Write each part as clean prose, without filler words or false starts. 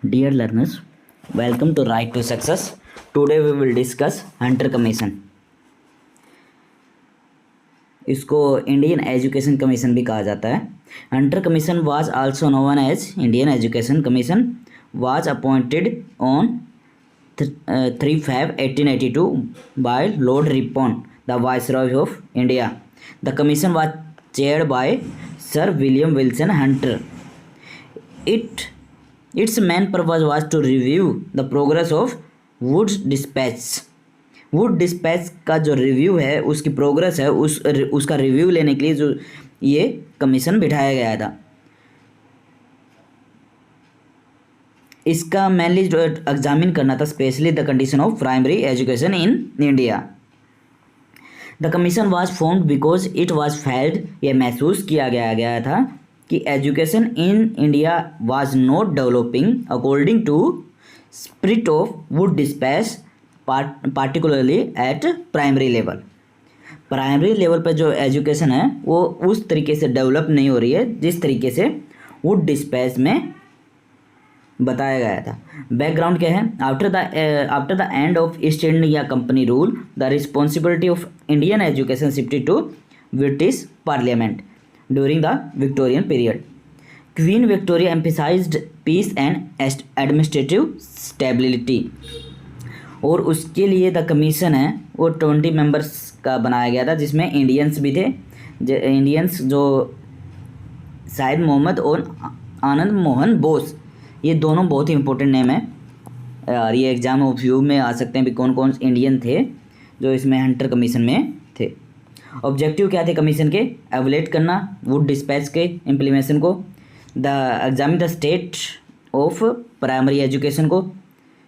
Dear learners, welcome to Right to Success. Today we will discuss Hunter commission. इसको Indian education commission भी कहा जाता है. Hunter commission was also known as Indian education commission was appointed on 3 Feb 1882 by Lord Ripon, the Viceroy of India. The commission was chaired by Sir William Wilson Hunter. Its main purpose was to review the progress of Wood's Dispatch. Wood dispatch का जो review है, उसकी progress है, उसका review लेने के लिए जो ये कमीशन बिठाया गया था. इसका मेनली जो एग्जामिन करना था specially the condition of primary education in India. The commission was formed because it was failed. ये महसूस किया गया था कि education in India was not developing according to spirit of Wood dispatch, particularly at primary level. Primary level पर जो education है वो उस तरीके से डेवलप नहीं हो रही है जिस तरीके से वुड डिस्पैच में बताया गया था. बैकग्राउंड क्या है? After the end of East India company rule, the responsibility of Indian education shifted to British parliament during the Victorian period. Queen Victoria emphasised peace and administrative stability, और उसके लिए the commission है वो 20 members का बनाया गया था, जिसमें इंडियंस भी थे. इंडियंस जो शायद मोहम्मद और आनंद मोहन बोस, ये दोनों बहुत ही इंपॉर्टेंट नेम है और ये एग्जाम ऑफ व्यू में आ सकते हैं भी कौन कौन इंडियन थे जो इसमें हंटर कमीशन में थे. ऑब्जेक्टिव क्या थे कमीशन के? एवलेट करना वुड डिस्पैच के इम्प्लीमेशन को, the examine the state of primary education को,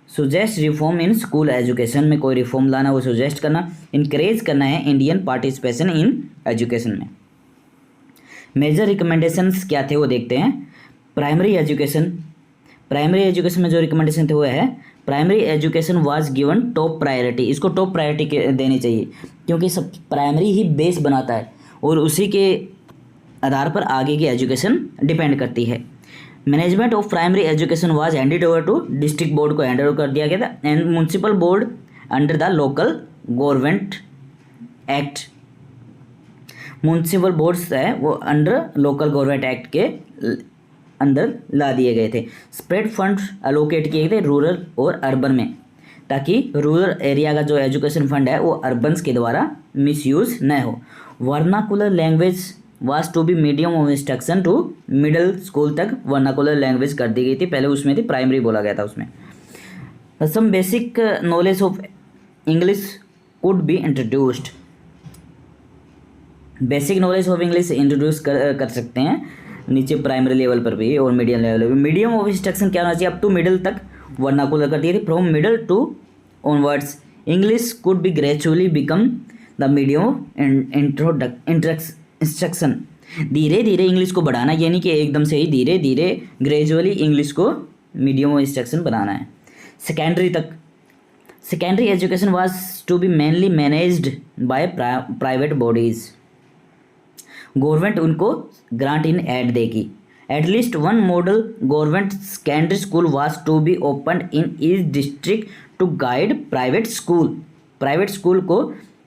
suggest reform in school education में कोई रिफॉर्म लाना वो सुजेस्ट करना, इनकरेज करना है इंडियन पार्टिसिपेशन इन एजुकेशन में. मेजर रिकमेंडेशंस क्या थे वो देखते हैं. प्राइमरी एजुकेशन में जो रिकमेंडेशन थे वो है primary education was given top priority. इसको टॉप प्रायोरिटी देनी चाहिए क्योंकि सब प्राइमरी ही बेस बनाता है और उसी के आधार पर आगे की एजुकेशन डिपेंड करती है. Management of primary education was handed over to district board को हैंड ओवर कर दिया गया था and municipal board under the local government act. Municipal boards है वो अंडर लोकल गवर्नमेंट एक्ट के अंदर ला दिए गए थे. स्प्रेड फंड अलोकेट किए गए थे रूरल और अर्बन में, ताकि रूरल एरिया का जो एजुकेशन फंड है वो अर्बन्स के द्वारा मिसयूज न हो. Vernacular language was to be medium of instruction to middle school तक वर्नाकुलर लैंग्वेज कर दी गई थी. पहले उसमें थी प्राइमरी बोला गया था उसमें. Some basic knowledge of English could be introduced. Basic knowledge of English introduce कर सकते हैं नीचे प्राइमरी लेवल पर भी और मीडियम लेवल पर. मीडियम ऑफ इंस्ट्रक्शन क्या होना चाहिए? अप टू मिडिल तक वर्नाकुलर कर दिए थे. From middle to onwards English could be gradually become the medium of instruction. धीरे धीरे इंग्लिश को बढ़ाना, यानी कि एकदम से ही धीरे धीरे ग्रेजुअली इंग्लिश को मीडियम ऑफ इंस्ट्रक्शन बनाना है. सेकेंडरी तक secondary education was to be mainly managed by private bodies. Government उनको ग्रांट इन एड देगी. At least one model government secondary school was to be open in each district to guide private school. Private school को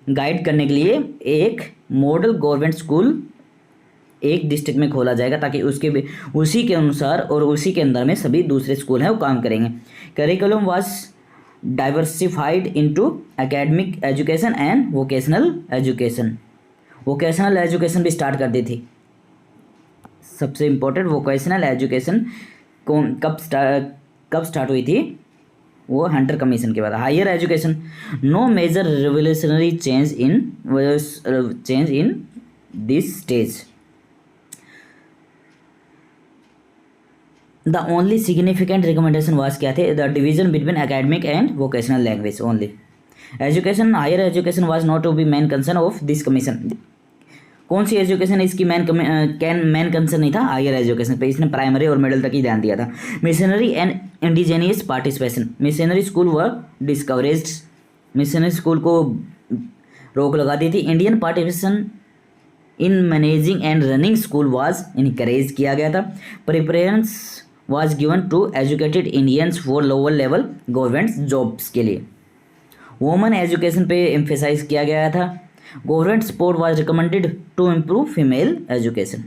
guide करने के लिए एक model government school एक district में खोला जाएगा ताकि उसी के अनुसार और उसी के अंदर में सभी दूसरे स्कूल हैं वो काम करेंगे. Curriculum was diversified into academic education and vocational education. Vocational education भी स्टार्ट कर दी थी. सबसे इम्पोर्टेंट वोकेशनल एजुकेशन कब स्टार्ट हुई थी? वो हंटर कमीशन के बाद. Higher education, no major revolutionary change in this stage. The only significant recommendation was क्या थे? The division between academic and vocational language only. Education higher education was not to be main concern of this commission. कौन सी education इसकी main concern नहीं था? Higher education पे. इसने primary और middle तक ही ध्यान दिया था. Missionary and indigenous participation. Missionary school were discouraged. Missionary school को रोक लगा दी थी. Indian participation in managing and running school was encourage किया गया था. Preference was given to educated Indians for lower level government jobs के लिए। वुमेन एजुकेशन पे एम्फेसाइज किया गया था। Government support was recommended to improve female education.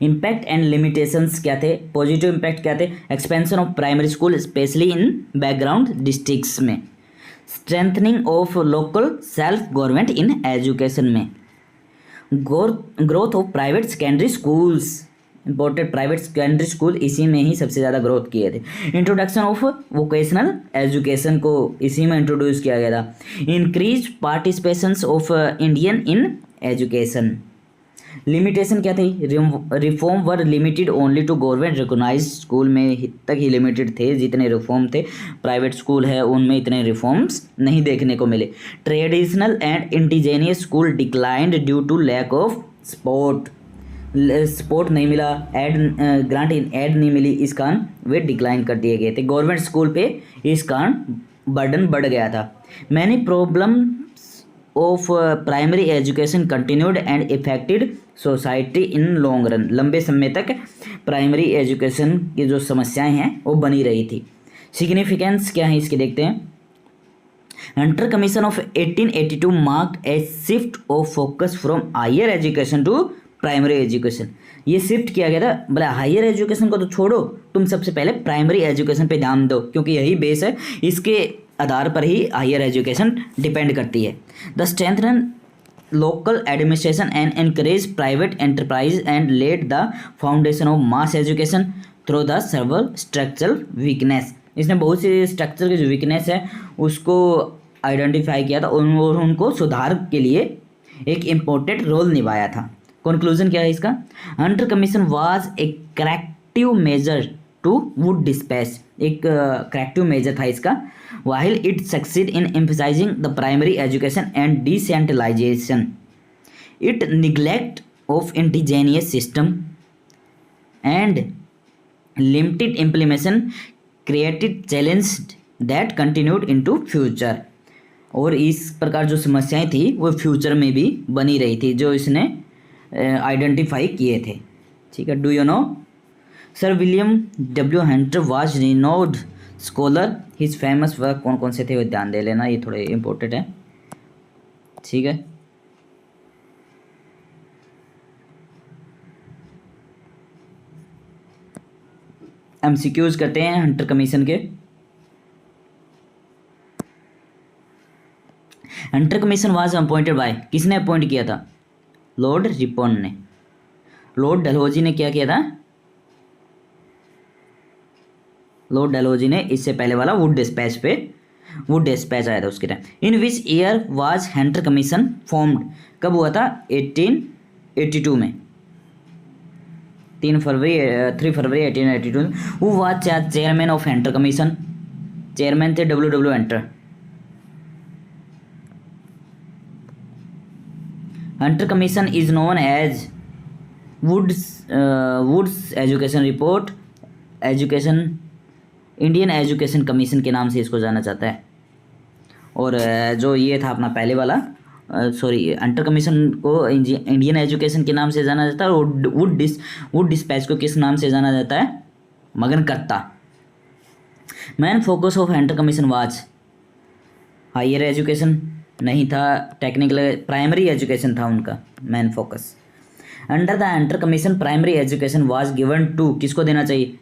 Impact and limitations क्या थे, पॉजिटिव इम्पैक्ट क्या थे, expansion of primary school specially in background districts में, strengthening of local self government in education में, growth of private secondary schools, important private secondary school इसी में ही सबसे ज़्यादा ग्रोथ किए थे। इंट्रोडक्शन ऑफ वोकेशनल एजुकेशन को इसी में इंट्रोड्यूस किया गया था। Increase participation of Indian in education. Limitation क्या थी, reform were limited only to government recognise school में तक ही लिमिटेड थे जितने रिफॉर्म थे, प्राइवेट स्कूल है उनमें इतने रिफॉर्म्स नहीं देखने को मिले। Traditional and indigenous school declined due to lack of support नहीं मिला, ग्रांट एड नहीं मिली, इस कारण वे डिक्लाइन कर दिए गए थे। गवर्नमेंट स्कूल पे इस कारण बर्डन बढ़ गया था। Many problem of primary education continued and affected society in long run. लंबे समय तक प्राइमरी एजुकेशन की जो समस्याएं हैं वो बनी रही थी। सिग्निफिकेंस क्या है इसके देखते हैं। Hunter commission of 1882 marked a shift of focus from higher education to primary education. ये शिफ्ट किया गया था, बोला हायर एजुकेशन को तो छोड़ो, तुम सबसे पहले प्राइमरी एजुकेशन पे ध्यान दो क्योंकि यही बेस है, इसके आधार पर ही हायर एजुकेशन डिपेंड करती है। The strengthen local administration and encourage private enterprise and laid the foundation of mass education through the several structural weakness. इसने बहुत सी स्ट्रक्चर की जो वीकनेस है उसको आइडेंटिफाई किया था और उनको सुधार के लिए एक इम्पोर्टेंट रोल निभाया था। कंक्लूजन क्या है इसका, Hunter commission was a corrective measure to Wood dispatch. एक करेक्टिव मेजर था इसका। while it succeed in emphasizing the primary education and decentralization, it neglect of indigenous system and limited implementation created challenge that continued into future। और इस प्रकार जो समस्याएं थी वो फ्यूचर में भी बनी रही थी जो इसने आइडेंटिफाई किए थे। ठीक है, do you no sir William W Hunter was renowned scholar, his famous work कौन कौन से थे वो ध्यान दे लेना, ये थोड़े इंपॉर्टेंट है। ठीक है, एमसीक्यूज करते हैं हंटर कमीशन के। Hunter commission was appointed by, किसने अपॉइंट किया था, लॉर्ड रिपन ने। लॉर्ड डलहौजी ने क्या किया था, लॉर्ड डलहौजी ने इससे पहले वाला वुड डिस्पैच आया था उसके time. In which year was Hunter commission formed, कब हुआ था, 1882 में, 3 फरवरी 1882। Who was chairman of Hunter commission, chairman थे W Hunter. Hunter commission is known as Wood's education report, Indian education commission के नाम से इसको जाना जाता है। और जो ये था अपना पहले वाला हंटर कमीशन को इंडियन एजुकेशन के नाम से जाना जाता है और वुड डिस्पैच को किस नाम से जाना जाता है, मगनकर्ता। Main focus of Hunter commission was, higher education नहीं था, टेक्निकल प्राइमरी एजुकेशन था उनका main focus. Under the Hunter commission primary education was given to, किसको देना चाहिए,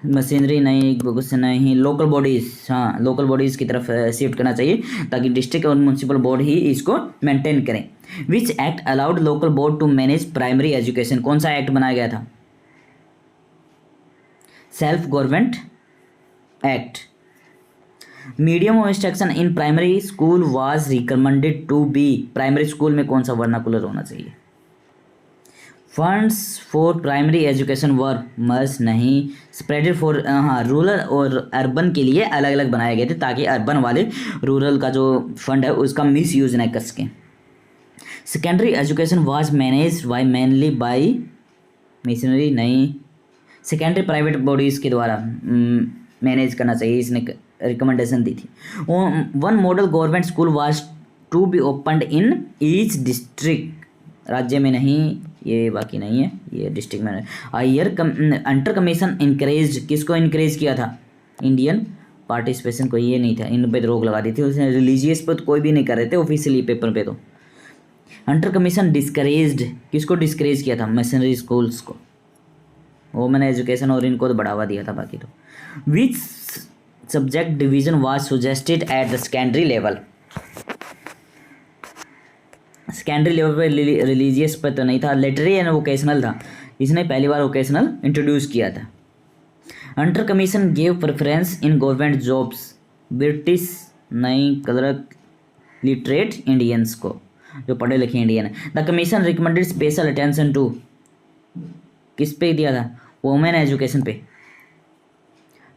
मशीनरी नहीं, लोकल बॉडीज़, हाँ लोकल बॉडीज़ की तरफ शिफ्ट करना चाहिए ताकि डिस्ट्रिक्ट और म्यूनसिपल बोर्ड ही इसको मेंटेन करें। Which act allowed local board to manage primary education, कौन सा एक्ट बनाया गया था, self government act. Medium of instruction in primary school was recommended to be, primary school में कौन सा वर्नाकुलर होना चाहिए। Funds for primary education were must नहीं, स्प्रेडेड फॉर, हाँ रूरल और अर्बन के लिए अलग अलग बनाए गए थे ताकि अर्बन वाले रूरल का जो फंड है उसका मिस यूज न कर सकें। Secondary education was manage by mainly by missionary नहीं, सेकेंडरी प्राइवेट बॉडीज़ के द्वारा मैनेज करना चाहिए, इसने रिकमेंडेशन दी थी। One model government school was to be opened in each district, राज्य में नहीं, ये बाकी नहीं है, ये डिस्ट्रिक्ट में। अंडर कमीशन इंकरेज, किसको इंकरेज किया था? इंडियन पार्टिसिपेशन को, ये नहीं था, इन पे रोक लगा दी थी उसने। रिलीजियस पर तो कोई भी नहीं कर रहे थे ऑफिशियली पेपर पे। तो अंडर कमीशन डिस्करेज्ड, किसको डिस्करेज किया था? मिशनरी स्कूल्स को, वोमेन एजुकेशन और इनको तो बढ़ावा दिया था बाकी तो। Which subject division was suggested at the secondary level? Secondary level पे रिलीजियस पर तो नहीं था, लिटरेरी एंड वोकेशनल था, इसने पहली बार वोकेशनल इंट्रोड्यूस किया था। Under commission gave preference in government jobs, British नई क्लर्क लिटरेट इंडियंस को, जो पढ़े लिखे इंडियन है। The commission recommended special attention to, किस पे दिया था? वुमेन एजुकेशन पे।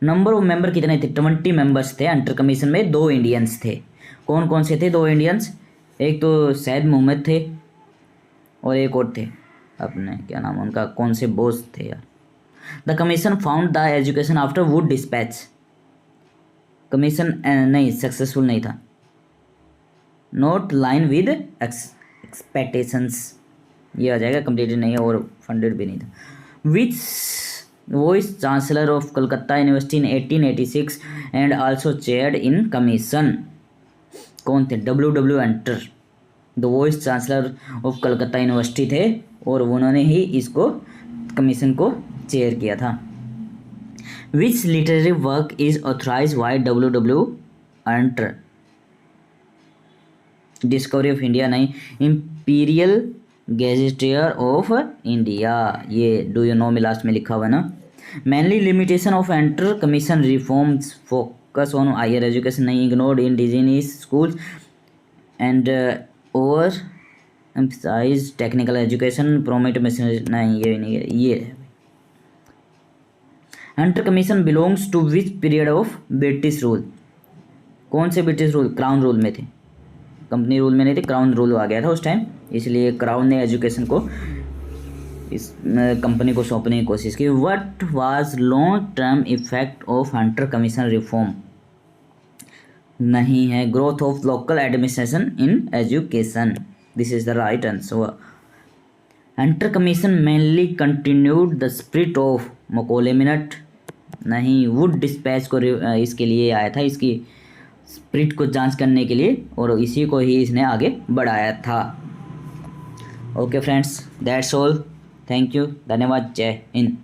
नंबर ऑफ मेंबर कितने थे? 20 मेंबर्स थे अंडर कमीशन में, 2 इंडियंस थे। कौन कौन से थे 2 इंडियंस? एक तो सैयद मोहम्मद थे और एक और थे अपने, क्या नाम उनका, कौन से बोस थे यार। The commission found the education after Wood dispatch, commission नहीं सक्सेसफुल नहीं था। नॉट लाइन विद एक्सपेक्टेशंस, ये आ जाएगा, कंप्लीटेड नहीं है और फंडेड भी नहीं था। Which vice chancellor of Calcutta university in 1886 and also chaired in commission, कौन थे? W Hunter, the vice chancellor of Calcutta university थे और उन्होंने ही इसको कमीशन को चेयर किया था। Which literary work is authorise by W Hunter? Discovery of India नहीं, इंपीरियल गैजेटियर ऑफ इंडिया, ये डू यू नो में लास्ट में लिखा हुआ ना। Mainly limitation of Hunter commission reforms focus on higher education नहीं, ignored indigenous schools and over emphasise technical education, promote mission नहीं, ये नहीं है, ये है। Hunter commission belongs to which period of British rule? कौन से ब्रिटिश रूल? क्राउन रूल में थे, कंपनी रूल में नहीं थे, क्राउन रूल आ गया था उस टाइम, इसलिए क्राउन ने एजुकेशन को इस कंपनी को सौंपने की कोशिश की। What was long term effect of Hunter commission reform? नहीं है, growth of local administration in education, this is the right answer. Hunter commission mainly continued the spirit of Macaulay minute, नहीं, वुड डिस्पैच को इसके लिए आया था, इसकी spirit को जांच करने के लिए, और इसी को ही इसने आगे बढ़ाया था। Okay friends, that's all, thank you, धन्यवाद, जय हिंद।